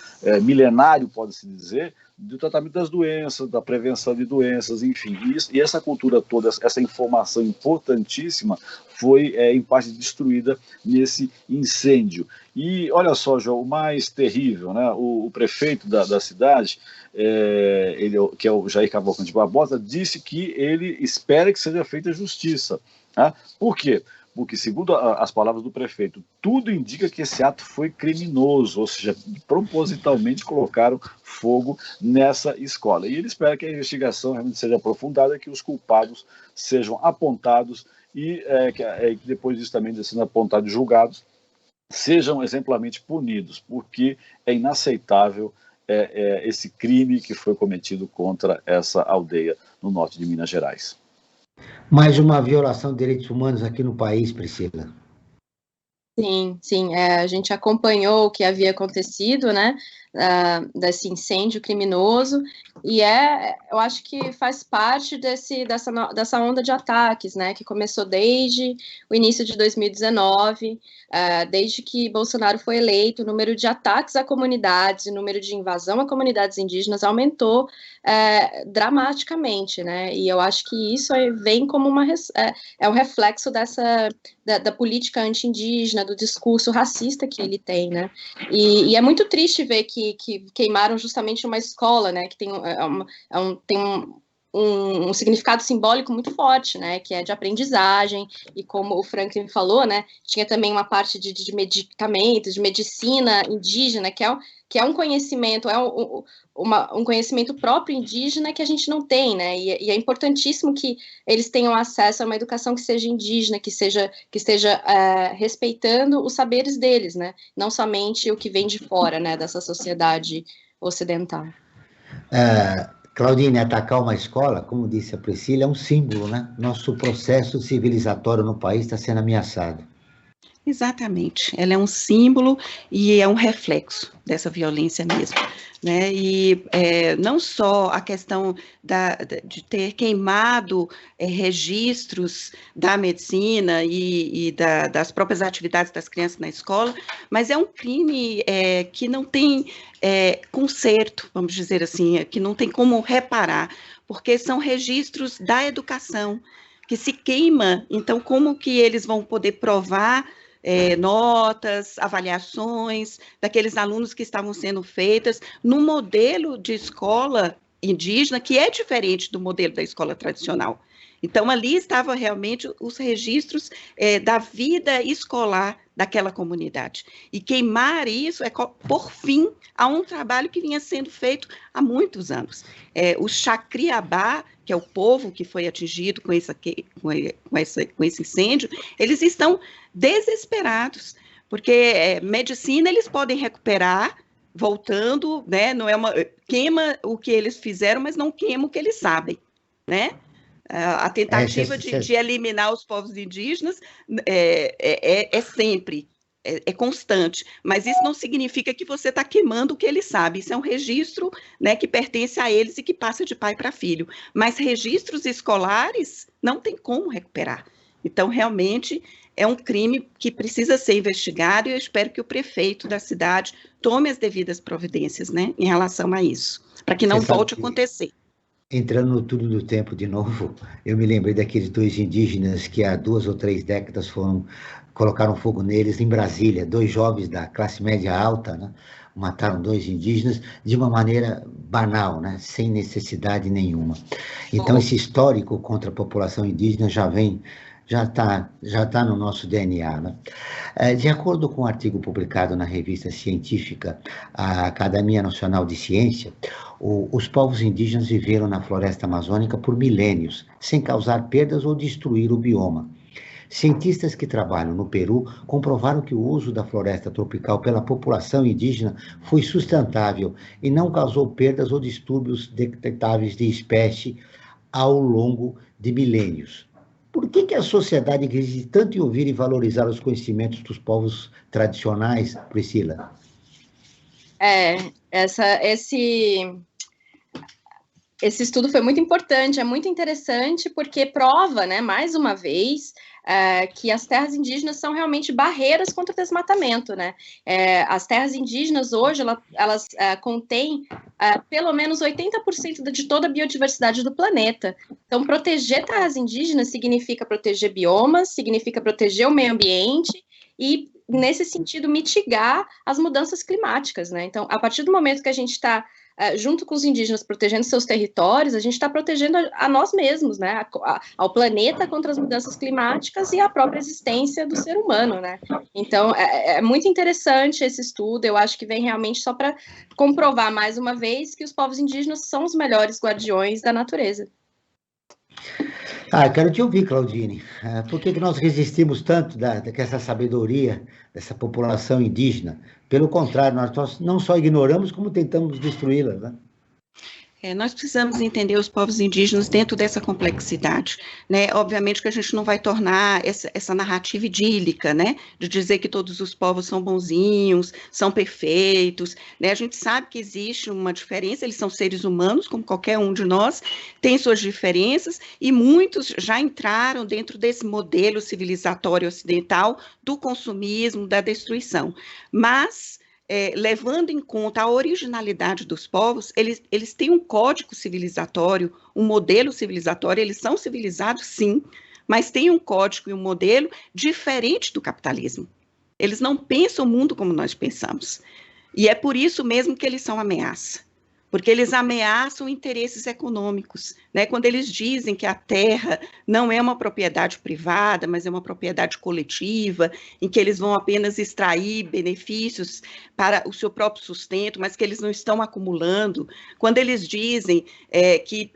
milenário, pode-se dizer, do tratamento das doenças, da prevenção de doenças, enfim. E essa cultura toda, essa informação importantíssima foi, em parte, destruída nesse incêndio. E olha só, João, o mais terrível, né? O prefeito da cidade, que é o Jair Cavalcante Barbosa, disse que ele espera que seja feita justiça. Tá? Por quê? Porque, segundo as palavras do prefeito, tudo indica que esse ato foi criminoso, ou seja, propositalmente colocaram fogo nessa escola. E ele espera que a investigação realmente seja aprofundada, que os culpados sejam apontados e que depois disso também, sendo apontados e julgados, sejam exemplarmente punidos, porque é inaceitável esse crime que foi cometido contra essa aldeia no norte de Minas Gerais. Mais uma violação de direitos humanos aqui no país, Priscila. Sim, a gente acompanhou o que havia acontecido, né, desse incêndio criminoso, e eu acho que faz parte dessa onda de ataques, né, que começou desde o início de 2019, desde que Bolsonaro foi eleito, o número de ataques a comunidades, o número de invasão a comunidades indígenas aumentou dramaticamente, né, e eu acho que isso vem como um reflexo da política anti-indígena, do discurso racista que ele tem, né, e é muito triste ver que queimaram justamente uma escola, né, que tem um significado simbólico muito forte, né, que é de aprendizagem, e como o Franklin falou, né, tinha também uma parte de medicamentos, de medicina indígena, que é um conhecimento, um conhecimento próprio indígena que a gente não tem, né, e é importantíssimo que eles tenham acesso a uma educação que seja indígena, que esteja respeitando os saberes deles, né, não somente o que vem de fora, né, dessa sociedade ocidental. Claudine, atacar uma escola, como disse a Priscila, é um símbolo, né? Nosso processo civilizatório no país está sendo ameaçado. Exatamente, ela é um símbolo e é um reflexo dessa violência mesmo, né? E não só a questão de ter queimado registros da medicina e das próprias atividades das crianças na escola, mas é um crime que não tem conserto, vamos dizer assim, que não tem como reparar, porque são registros da educação que se queima. Então como que eles vão poder provar notas, avaliações daqueles alunos que estavam sendo feitas no modelo de escola indígena, que é diferente do modelo da escola tradicional. Então, ali estavam realmente os registros da vida escolar daquela comunidade. E queimar isso é por fim a um trabalho que vinha sendo feito há muitos anos. O Chacriabá, que é o povo que foi atingido com esse incêndio, eles estão desesperados, porque medicina eles podem recuperar voltando, né? Não é queima o que eles fizeram, mas não queima o que eles sabem, né? A tentativa de eliminar os povos indígenas é sempre, é constante, mas isso não significa que você está queimando o que eles sabem. Isso é um registro, né, que pertence a eles e que passa de pai para filho. Mas registros escolares não tem como recuperar. Então, realmente, é um crime que precisa ser investigado e eu espero que o prefeito da cidade tome as devidas providências, né, em relação a isso, para que não volte a acontecer. Entrando no túnel do tempo de novo, eu me lembrei daqueles 2 indígenas que há 2 ou 3 décadas colocaram fogo neles em Brasília, 2 jovens da classe média alta, né? Mataram 2 indígenas de uma maneira banal, né? Sem necessidade nenhuma. Então, esse histórico contra a população indígena já está no nosso DNA, né? De acordo com um artigo publicado na revista científica, a Academia Nacional de Ciência, os povos indígenas viveram na floresta amazônica por milênios, sem causar perdas ou destruir o bioma. Cientistas que trabalham no Peru comprovaram que o uso da floresta tropical pela população indígena foi sustentável e não causou perdas ou distúrbios detectáveis de espécie ao longo de milênios. Por que a sociedade exige tanto em ouvir e valorizar os conhecimentos dos povos tradicionais, Priscila? Esse estudo foi muito importante, é muito interessante, porque prova, né, mais uma vez, que as terras indígenas são realmente barreiras contra o desmatamento, né? As terras indígenas hoje, elas contêm pelo menos 80% de toda a biodiversidade do planeta. Então, proteger terras indígenas significa proteger biomas, significa proteger o meio ambiente e, nesse sentido, mitigar as mudanças climáticas, né? Então, a partir do momento que a gente está junto com os indígenas protegendo seus territórios, a gente está protegendo a nós mesmos, né, ao planeta contra as mudanças climáticas e a própria existência do ser humano, né. Então, é muito interessante esse estudo, eu acho que vem realmente só para comprovar mais uma vez que os povos indígenas são os melhores guardiões da natureza. Quero te ouvir, Claudine. Por que nós resistimos tanto dessa sabedoria dessa população indígena? Pelo contrário, nós não só ignoramos, como tentamos destruí-la, né? Nós precisamos entender os povos indígenas dentro dessa complexidade, né? Obviamente que a gente não vai tornar essa narrativa idílica, né? De dizer que todos os povos são bonzinhos, são perfeitos, né? A gente sabe que existe uma diferença, eles são seres humanos, como qualquer um de nós, tem suas diferenças, e muitos já entraram dentro desse modelo civilizatório ocidental do consumismo, da destruição. Mas levando em conta a originalidade dos povos, eles têm um código civilizatório, um modelo civilizatório, eles são civilizados, sim, mas têm um código e um modelo diferente do capitalismo. Eles não pensam o mundo como nós pensamos. E é por isso mesmo que eles são ameaça. Porque eles ameaçam interesses econômicos, né? Quando eles dizem que a terra não é uma propriedade privada, mas é uma propriedade coletiva, em que eles vão apenas extrair benefícios para o seu próprio sustento, mas que eles não estão acumulando. Quando eles dizem que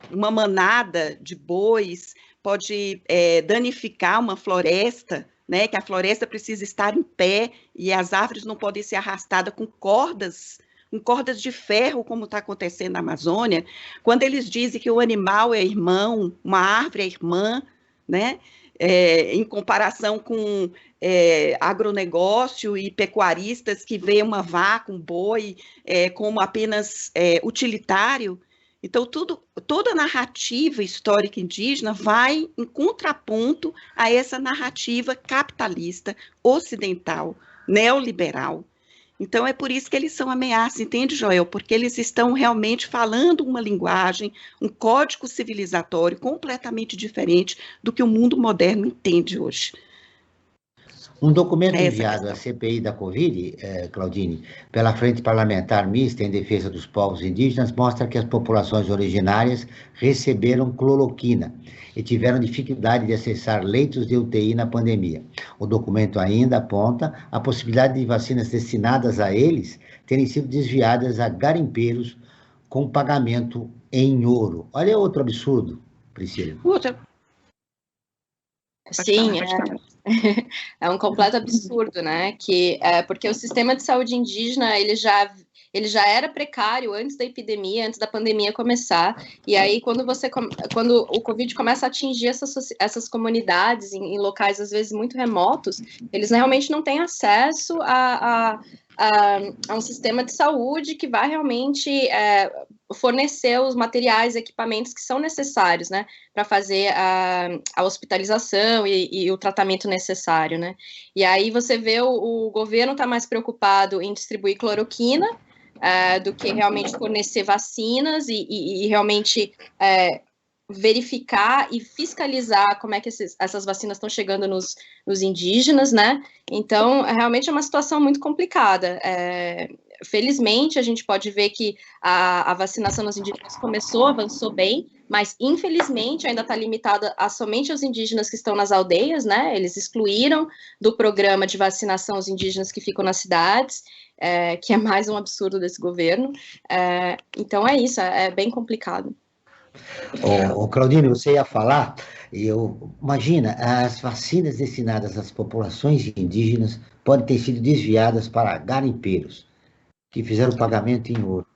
uma manada de bois pode danificar uma floresta, né? Que a floresta precisa estar em pé e as árvores não podem ser arrastadas com cordas de ferro, como está acontecendo na Amazônia, quando eles dizem que o animal é irmão, uma árvore é irmã, né? Em comparação com agronegócio e pecuaristas que veem uma vaca, um boi, como apenas utilitário. Então, toda a narrativa histórica indígena vai em contraponto a essa narrativa capitalista, ocidental, neoliberal. Então, é por isso que eles são ameaça, entende, Joel? Porque eles estão realmente falando uma linguagem, um código civilizatório completamente diferente do que o mundo moderno entende hoje. Um documento enviado à CPI da Covid, Claudine, pela Frente Parlamentar Mista em Defesa dos Povos Indígenas, mostra que as populações originárias receberam cloroquina e tiveram dificuldade de acessar leitos de UTI na pandemia. O documento ainda aponta a possibilidade de vacinas destinadas a eles terem sido desviadas a garimpeiros com pagamento em ouro. Olha outro absurdo, Priscila. Sim, é um completo absurdo, né? Porque o sistema de saúde indígena ele já ele já era precário antes da epidemia, antes da pandemia começar, e aí quando o Covid começa a atingir essas comunidades em locais às vezes muito remotos, eles realmente não têm acesso a um sistema de saúde que vai realmente fornecer os materiais, equipamentos que são necessários, né, para fazer a hospitalização e o tratamento necessário, né. E aí você vê o governo está mais preocupado em distribuir cloroquina do que realmente fornecer vacinas e realmente verificar e fiscalizar como é que essas vacinas estão chegando nos indígenas, né? Então, realmente é uma situação muito complicada. Felizmente, a gente pode ver que a vacinação nos indígenas avançou bem, mas, infelizmente, ainda está limitada somente aos indígenas que estão nas aldeias, né? Eles excluíram do programa de vacinação os indígenas que ficam nas cidades, que é mais um absurdo desse governo. Então, é isso, é bem complicado. Claudine, você ia falar, imagina, as vacinas destinadas às populações indígenas podem ter sido desviadas para garimpeiros, que fizeram pagamento em ouro.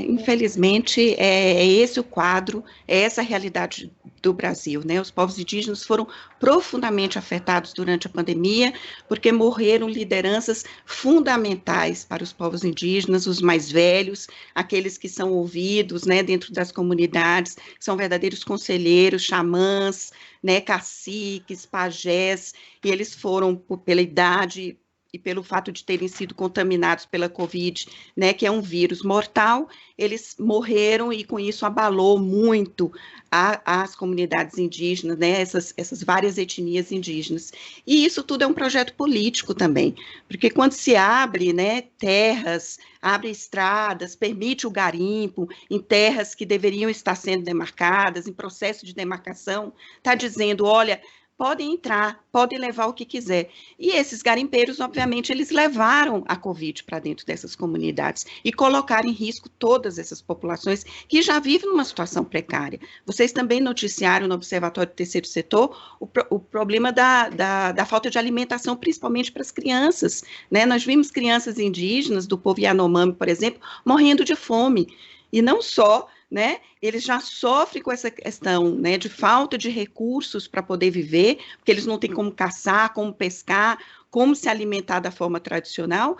Infelizmente, é esse o quadro, é essa a realidade do Brasil, né? Os povos indígenas foram profundamente afetados durante a pandemia, porque morreram lideranças fundamentais para os povos indígenas, os mais velhos, aqueles que são ouvidos, né, dentro das comunidades, são verdadeiros conselheiros, xamãs, né, caciques, pajés, e eles foram, pela idade e pelo fato de terem sido contaminados pela Covid, né, que é um vírus mortal, eles morreram e com isso abalou muito as comunidades indígenas, né, essas várias etnias indígenas. E isso tudo é um projeto político também, porque quando se abre, né, terras, abre estradas, permite o garimpo em terras que deveriam estar sendo demarcadas, em processo de demarcação, está dizendo, olha, podem entrar, podem levar o que quiser. E esses garimpeiros, obviamente, eles levaram a Covid para dentro dessas comunidades e colocaram em risco todas essas populações que já vivem numa situação precária. Vocês também noticiaram no Observatório do Terceiro Setor o problema da falta de alimentação, principalmente para as crianças, né? Nós vimos crianças indígenas do povo Yanomami, por exemplo, morrendo de fome. E não só, né, eles já sofrem com essa questão, né, de falta de recursos para poder viver, porque eles não têm como caçar, como pescar, como se alimentar da forma tradicional,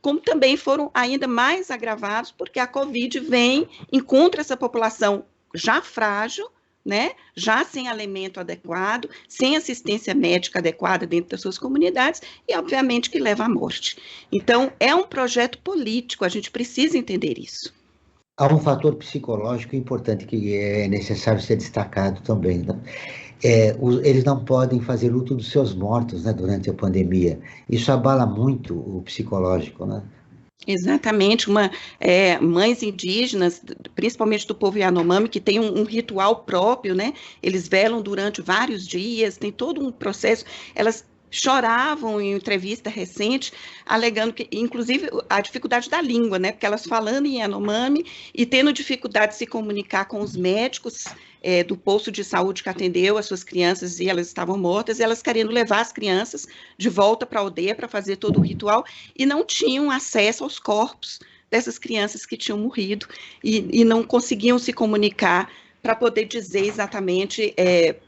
como também foram ainda mais agravados, porque a Covid encontra essa população já frágil, né, já sem alimento adequado, sem assistência médica adequada dentro das suas comunidades, e obviamente que leva à morte. Então, é um projeto político, a gente precisa entender isso. Há um fator psicológico importante que é necessário ser destacado também, né? Eles não podem fazer luto dos seus mortos, né, durante a pandemia. Isso abala muito o psicológico, né? Exatamente, mães indígenas, principalmente do povo Yanomami, que tem um ritual próprio, né? Eles velam durante vários dias, tem todo um processo, elas choravam em entrevista recente, alegando que, inclusive, a dificuldade da língua, né, porque elas falando em Yanomami e tendo dificuldade de se comunicar com os médicos do posto de saúde que atendeu as suas crianças e elas estavam mortas, e elas querendo levar as crianças de volta para a aldeia para fazer todo o ritual, e não tinham acesso aos corpos dessas crianças que tinham morrido, e não conseguiam se comunicar para poder dizer exatamente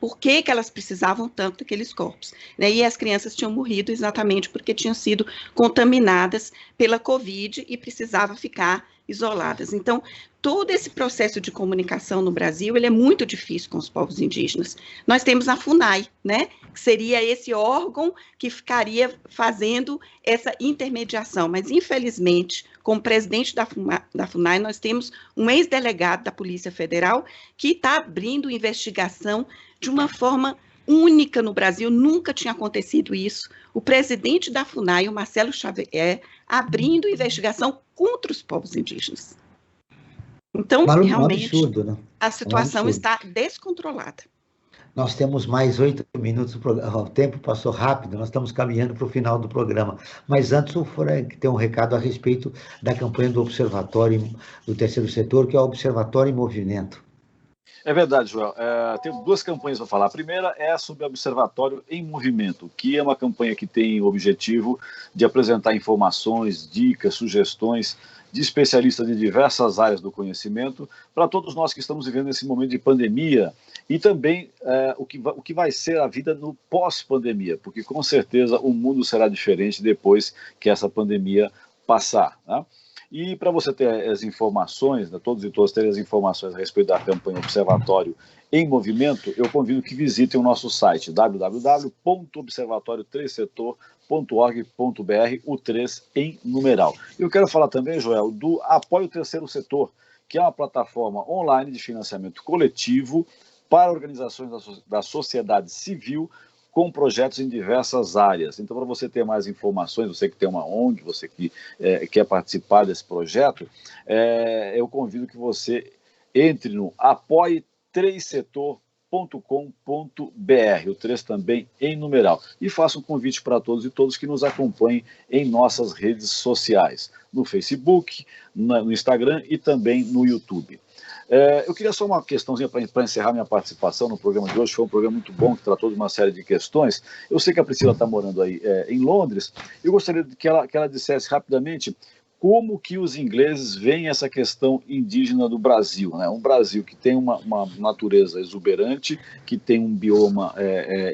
por que elas precisavam tanto daqueles corpos, né? E as crianças tinham morrido exatamente porque tinham sido contaminadas pela Covid e precisavam ficar isoladas. Então, todo esse processo de comunicação no Brasil, ele é muito difícil com os povos indígenas. Nós temos a FUNAI, né, que seria esse órgão que ficaria fazendo essa intermediação, mas infelizmente, como presidente da FUNAI, nós temos um ex-delegado da Polícia Federal que está abrindo investigação de uma forma única no Brasil, nunca tinha acontecido isso. O presidente da FUNAI, o Marcelo Xavier, abrindo investigação contra os povos indígenas. Então, realmente, absurdo, né? A situação está descontrolada. Nós temos mais 8 minutos, o tempo passou rápido, nós estamos caminhando para o final do programa. Mas antes o Frank tem um recado a respeito da campanha do Observatório do Terceiro Setor, que é o Observatório em Movimento. É verdade, Joel. Tem duas campanhas para falar. A primeira é sobre o Observatório em Movimento, que é uma campanha que tem o objetivo de apresentar informações, dicas, sugestões de especialistas de diversas áreas do conhecimento para todos nós que estamos vivendo esse momento de pandemia e também o que vai ser a vida no pós-pandemia, porque com certeza o mundo será diferente depois que essa pandemia passar, né? E para você ter as informações, né, todos e todas terem as informações a respeito da campanha Observatório em Movimento, eu convido que visitem o nosso site www.observatório3setor.org.br, o 3 em numeral. Eu quero falar também, Joel, do Apoio Terceiro Setor, que é uma plataforma online de financiamento coletivo para organizações da sociedade civil com projetos em diversas áreas. Então, para você ter mais informações, você que tem uma ONG, você que quer participar desse projeto, eu convido que você entre no apoie3setor.com.br, o 3 também em numeral, e faça um convite para todos e todos que nos acompanhem em nossas redes sociais, no Facebook, no Instagram e também no YouTube. Eu queria só uma questãozinha para encerrar minha participação no programa de hoje. Foi um programa muito bom, que tratou de uma série de questões. Eu sei que a Priscila está morando aí em Londres. Eu gostaria que ela dissesse rapidamente como que os ingleses veem essa questão indígena do Brasil, né? Um Brasil que tem uma natureza exuberante, que tem um bioma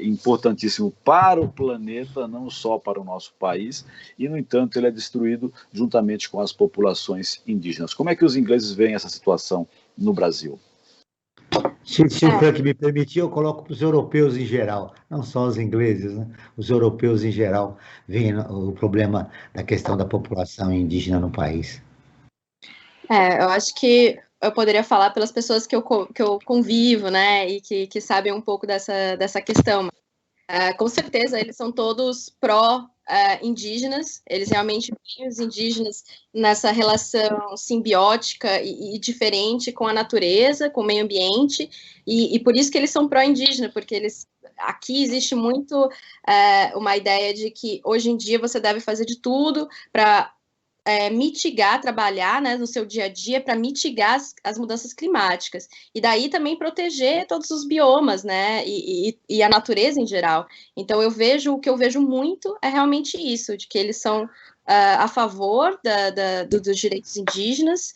importantíssimo para o planeta, não só para o nosso país, e, no entanto, ele é destruído juntamente com as populações indígenas. Como é que os ingleses veem essa situação no Brasil? Se o Frank me permitir, eu coloco para os europeus em geral, não só os ingleses, né? Os europeus em geral veem o problema da questão da população indígena no país. Eu acho que eu poderia falar pelas pessoas que eu convivo, né, e que sabem um pouco dessa questão. Com certeza, eles são todos pró-indígenas, eles realmente veem os indígenas nessa relação simbiótica e diferente com a natureza, com o meio ambiente, e por isso que eles são pró-indígena, porque aqui existe muito uma ideia de que hoje em dia você deve fazer de tudo para mitigar, trabalhar, né, no seu dia a dia para mitigar as mudanças climáticas. E daí também proteger todos os biomas, né, e a natureza em geral. Então, o que eu vejo muito é realmente isso, de que eles são a favor dos direitos indígenas.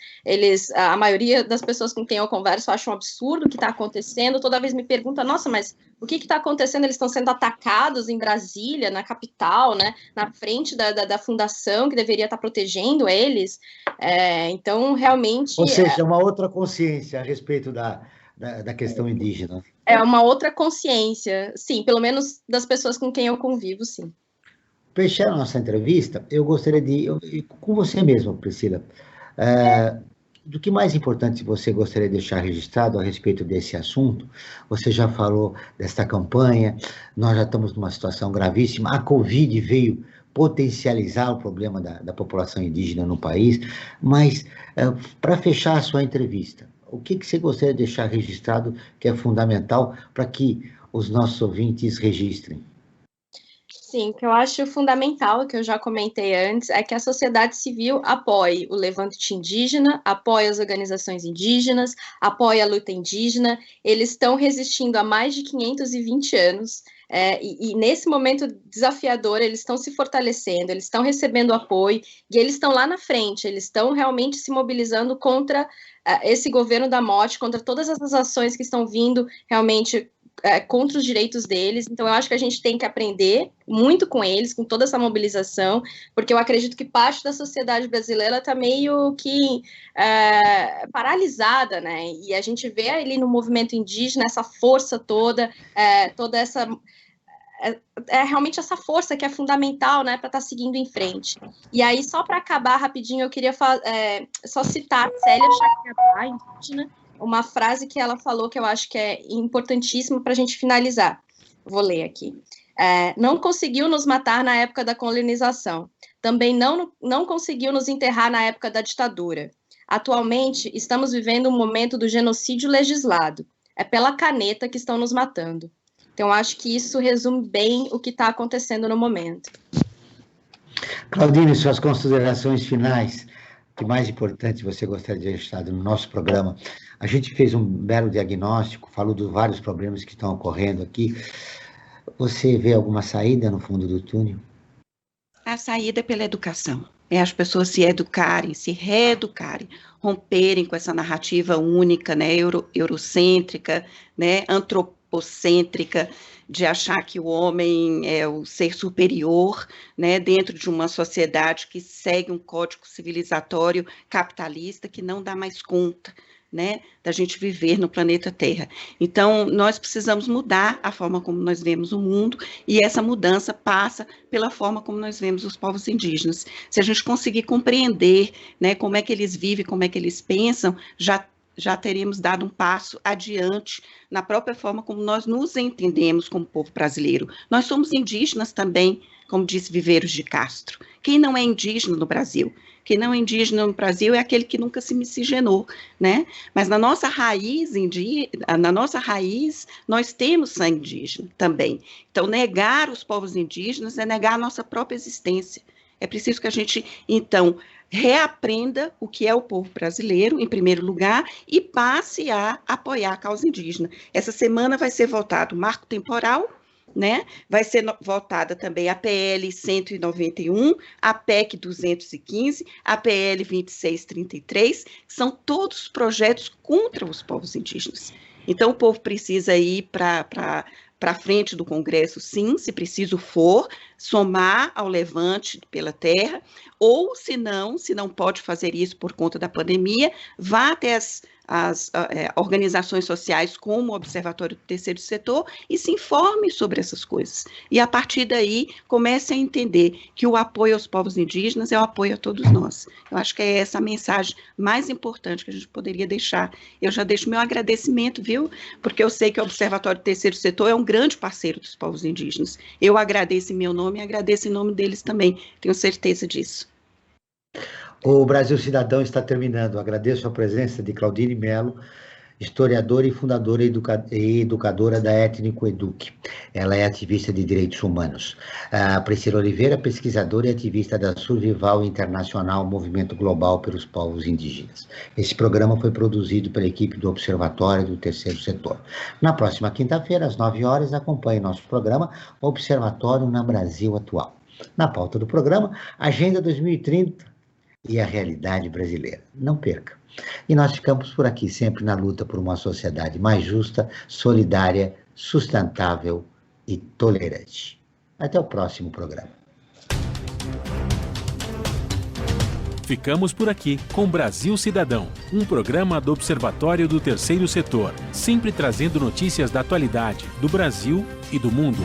A maioria das pessoas com quem eu converso acham um absurdo o que está acontecendo. Toda vez me pergunta, nossa, mas o que está acontecendo? Eles estão sendo atacados em Brasília, na capital, né, na frente da fundação que deveria estar protegendo eles. Então, realmente... Ou seja, uma outra consciência a respeito da questão indígena. É uma outra consciência, sim, pelo menos das pessoas com quem eu convivo, sim. Fechar a nossa entrevista, eu gostaria com você mesma, Priscila, do que mais importante você gostaria de deixar registrado a respeito desse assunto? Você já falou desta campanha, nós já estamos numa situação gravíssima, a Covid veio potencializar o problema da população indígena no país, mas para fechar a sua entrevista, o que você gostaria de deixar registrado que é fundamental para que os nossos ouvintes registrem? Sim, o que eu acho fundamental, que eu já comentei antes, é que a sociedade civil apoie o levante indígena, apoie as organizações indígenas, apoie a luta indígena. Eles estão resistindo há mais de 520 anos, e nesse momento desafiador, eles estão se fortalecendo, eles estão recebendo apoio, e eles estão lá na frente, eles estão realmente se mobilizando contra esse governo da morte, contra todas essas ações que estão vindo realmente contra os direitos deles. Então eu acho que a gente tem que aprender muito com eles, com toda essa mobilização, porque eu acredito que parte da sociedade brasileira está meio que paralisada, né, e a gente vê ali no movimento indígena essa força toda, toda essa... realmente essa força que é fundamental, né, para estar seguindo em frente. E aí, só para acabar rapidinho, eu queria só citar Célia Chacriabá, indígena, uma frase que ela falou que eu acho que é importantíssima para a gente finalizar. Vou ler aqui. Não conseguiu nos matar na época da colonização. Também não conseguiu nos enterrar na época da ditadura. Atualmente, estamos vivendo um momento do genocídio legislado. É pela caneta que estão nos matando. Então, acho que isso resume bem o que está acontecendo no momento. Claudine, suas considerações finais que mais importante você gostaria de ter estado no nosso programa? A gente fez um belo diagnóstico, falou dos vários problemas que estão ocorrendo aqui. Você vê alguma saída no fundo do túnel? A saída é pela educação. É as pessoas se educarem, se reeducarem, romperem com essa narrativa única, né, eurocêntrica, né, antropocêntrica, de achar que o homem é o ser superior, né, dentro de uma sociedade que segue um código civilizatório capitalista que não dá mais conta, né, da gente viver no planeta Terra. Então, nós precisamos mudar a forma como nós vemos o mundo, e essa mudança passa pela forma como nós vemos os povos indígenas. Se a gente conseguir compreender, né, como é que eles vivem, como é que eles pensam, já teríamos dado um passo adiante na própria forma como nós nos entendemos como povo brasileiro. Nós somos indígenas também, como disse Viveiros de Castro. Quem não é indígena no Brasil? Quem não é indígena no Brasil é aquele que nunca se miscigenou, né? Mas na nossa raiz, nós temos sangue indígena também. Então, negar os povos indígenas é negar a nossa própria existência. É preciso que a gente, então, reaprenda o que é o povo brasileiro, em primeiro lugar, e passe a apoiar a causa indígena. Essa semana vai ser votado o marco temporal, né? Vai ser votada também a PL 191, a PEC 215, a PL 2633, que são todos projetos contra os povos indígenas. Então, o povo precisa ir para frente do Congresso, sim, se preciso for, somar ao levante pela terra, ou, se não pode fazer isso por conta da pandemia, vá até as organizações sociais como o Observatório do Terceiro Setor e se informe sobre essas coisas. E, a partir daí, comece a entender que o apoio aos povos indígenas é o apoio a todos nós. Eu acho que é essa a mensagem mais importante que a gente poderia deixar. Eu já deixo meu agradecimento, viu? Porque eu sei que o Observatório do Terceiro Setor é um grande parceiro dos povos indígenas. Eu agradeço em meu nome e agradeço em nome deles também. Tenho certeza disso. O Brasil Cidadão está terminando. Agradeço a presença de Claudine Mello, historiadora e fundadora e educadora da Étnico Eduque. Ela é ativista de direitos humanos. A Priscila Oliveira, pesquisadora e ativista da Survival Internacional, Movimento Global pelos Povos Indígenas. Esse programa foi produzido pela equipe do Observatório do Terceiro Setor. Na próxima quinta-feira, às 9 horas, acompanhe nosso programa Observatório na Brasil Atual. Na pauta do programa, Agenda 2030 e a realidade brasileira. Não perca. E nós ficamos por aqui, sempre na luta por uma sociedade mais justa, solidária, sustentável e tolerante. Até o próximo programa. Ficamos por aqui com Brasil Cidadão, um programa do Observatório do Terceiro Setor, sempre trazendo notícias da atualidade, do Brasil e do mundo.